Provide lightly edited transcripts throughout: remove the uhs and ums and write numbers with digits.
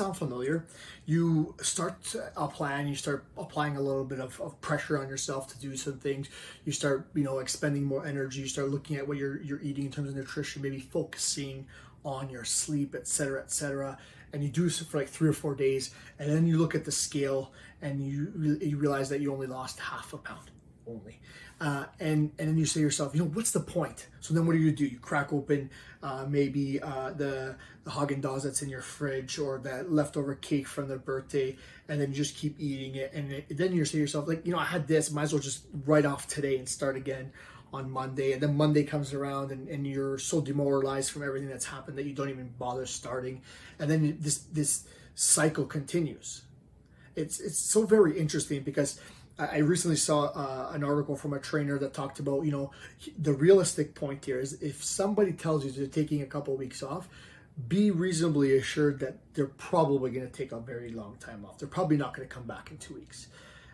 sound familiar? You start a plan, you start applying a little bit of pressure on yourself to do some things. You start, expending more energy. You start looking at what you're eating in terms of nutrition, maybe focusing on your sleep, etc., etc. And you do so for like 3 or 4 days, and then you look at the scale and you realize that you only lost half a pound only. And then you say to yourself, what's the point? So then what do? You crack open maybe the Haagen-Dazs that's in your fridge, or that leftover cake from their birthday, and then you just keep eating it. And then you say to yourself, like, I had this, might as well just write off today and start again on Monday. And then Monday comes around and you're so demoralized from everything that's happened that you don't even bother starting. And then this cycle continues. It's so very interesting, because I recently saw an article from a trainer that talked about, the realistic point here is, if somebody tells you they're taking a couple of weeks off, be reasonably assured that they're probably going to take a very long time off. They're probably not going to come back in 2 weeks.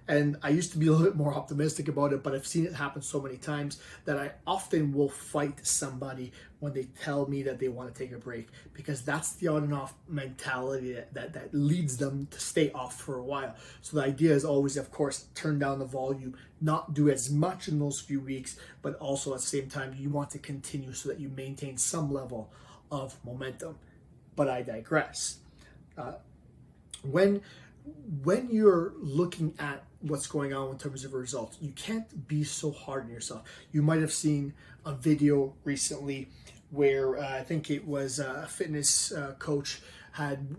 And I used to be a little bit more optimistic about it, but I've seen it happen so many times that I often will fight somebody when they tell me that they want to take a break, because that's the on and off mentality that leads them to stay off for a while. So the idea is always, of course, turn down the volume, not do as much in those few weeks, but also at the same time, you want to continue so that you maintain some level of momentum. But I digress. When you're looking at what's going on in terms of results, you can't be so hard on yourself. You might have seen a video recently where I think it was a fitness coach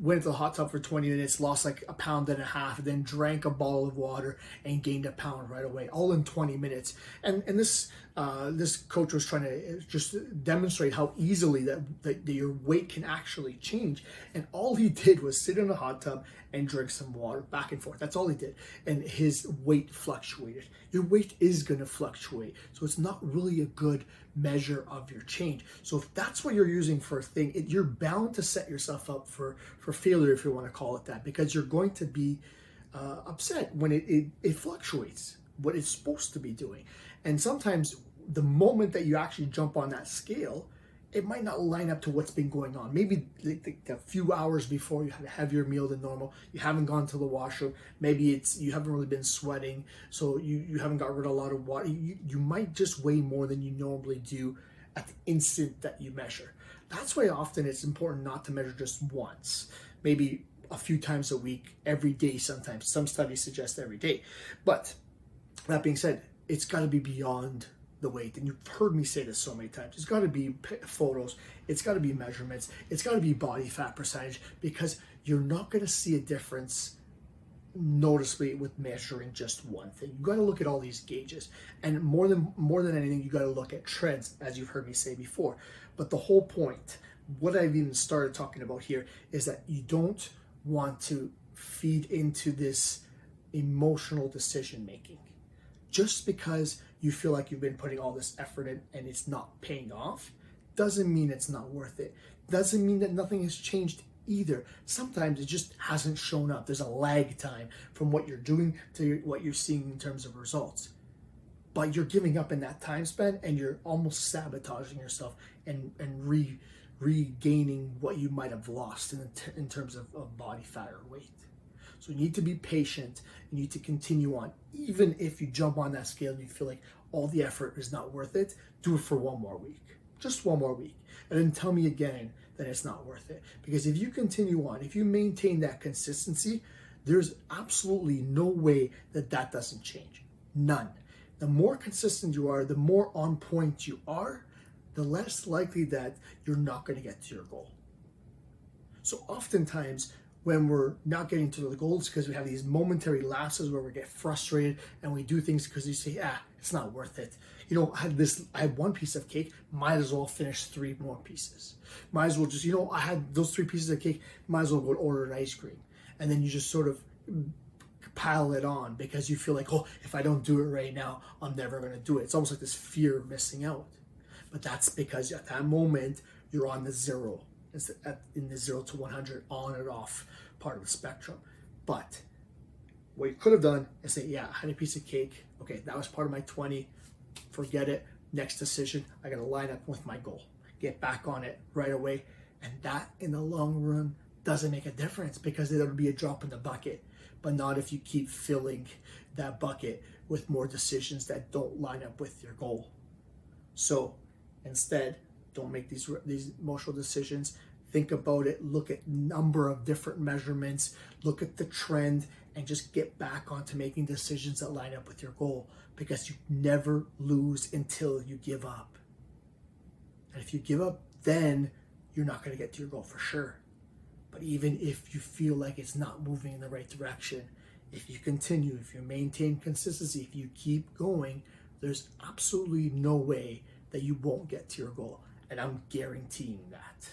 went to the hot tub for 20 minutes, lost like 1.5 pounds, and then drank a bottle of water and gained 1 pound right away, all in 20 minutes. And this coach was trying to just demonstrate how easily that your weight can actually change. And all he did was sit in a hot tub and drink some water back and forth. That's all he did. And his weight fluctuated. Your weight is going to fluctuate. So it's not really a good measure of your change. So if that's what you're using for a thing, you're bound to set yourself up for failure, if you want to call it that, because you're going to be upset when it fluctuates what it's supposed to be doing. And sometimes the moment that you actually jump on that scale, it might not line up to what's been going on. Maybe a few hours before you had a heavier meal than normal, you haven't gone to the washroom, maybe you haven't really been sweating, so you haven't got rid of a lot of water. You might just weigh more than you normally do at the instant that you measure. That's why often it's important not to measure just once, maybe a few times a week, every day sometimes. Some studies suggest every day. But that being said, it's got to be beyond the weight. And you've heard me say this so many times. It's got to be photos. It's got to be measurements. It's got to be body fat percentage, because you're not going to see a difference noticeably with measuring just one thing. You got to look at all these gauges, and more than anything, you got to look at trends, as you've heard me say before. But the whole point, what I've even started talking about here, is that you don't want to feed into this emotional decision making. Just because you feel like you've been putting all this effort in and it's not paying off, doesn't mean it's not worth it. Doesn't mean that nothing has changed either. Sometimes it just hasn't shown up. There's a lag time from what you're doing to what you're seeing in terms of results. But you're giving up in that time span, and you're almost sabotaging yourself and regaining what you might have lost in terms of body fat or weight. So you need to be patient. You need to continue on. Even if you jump on that scale and you feel like all the effort is not worth it, do it for one more week. Just one more week. And then tell me again that it's not worth it. Because if you continue on, if you maintain that consistency, there's absolutely no way that doesn't change. None. The more consistent you are, the more on point you are, the less likely that you're not going to get to your goal. So oftentimes, when we're not getting to the goals, because we have these momentary lapses where we get frustrated and we do things because you say, it's not worth it. I had one piece of cake, might as well finish 3 more pieces. Might as well just, I had those 3 pieces of cake, might as well go order an ice cream. And then you just sort of pile it on because you feel like, if I don't do it right now, I'm never going to do it. It's almost like this fear of missing out. But that's because at that moment, you're on the zero. It's in the 0 to 100 on and off part of the spectrum. But what you could have done is say, I had a piece of cake. Okay, that was part of my 20. Forget it. Next decision, I got to line up with my goal. Get back on it right away. And that, in the long run, doesn't make a difference because it'll be a drop in the bucket, but not if you keep filling that bucket with more decisions that don't line up with your goal. So instead, don't make these emotional decisions. Think about it, look at number of different measurements, look at the trend, and just get back onto making decisions that line up with your goal, because you never lose until you give up. And if you give up, then you're not going to get to your goal for sure. But even if you feel like it's not moving in the right direction, if you continue, if you maintain consistency, if you keep going, there's absolutely no way that you won't get to your goal. And I'm guaranteeing that.